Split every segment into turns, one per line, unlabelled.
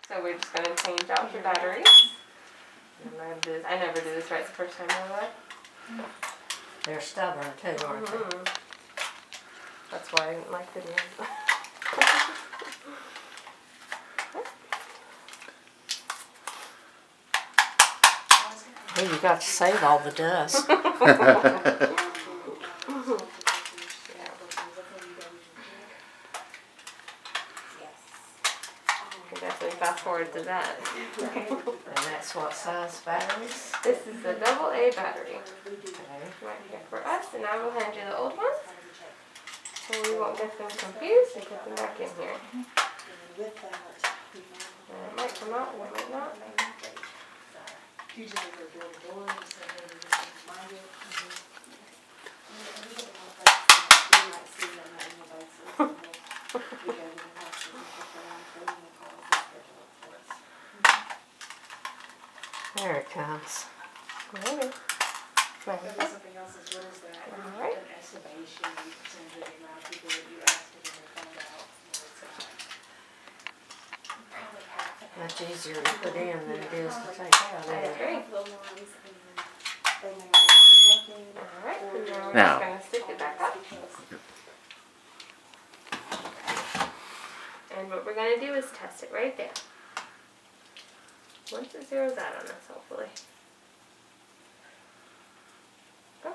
So we're just gonna change out the batteries. I'm gonna do this. I never do this right the first time, by the way.
They're stubborn too, aren't they?
Mm-hmm. That's why I didn't like videos.
Hey, you got to save all the dust.
Definitely fast forward to that.
And that's what size batteries?
This is the AA battery
Okay.
right here for us, and I will hand you the old ones. So we won't get them confused and put them back in here. It might come out, it might not.
There it comes.
Maybe.
Something else is, what is that?
Alright.
An estimation, you percentage of the amount of people that you asked to get their fund out. Probably half of
Much easier to put in than it is to take out.
I
Isn't it?
agree.
they may not be working.
Alright, and now we're
Now.
just gonna stick it back up. And what we're gonna do is test it right there. Once it zeroes out on us, hopefully. Go.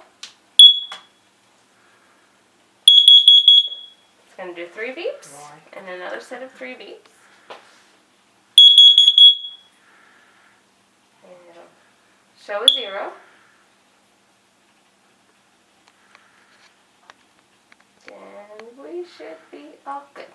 It's gonna do 3 beeps,
Right.
and another set of 3 beeps. And it'll show a 0. And we should be all good.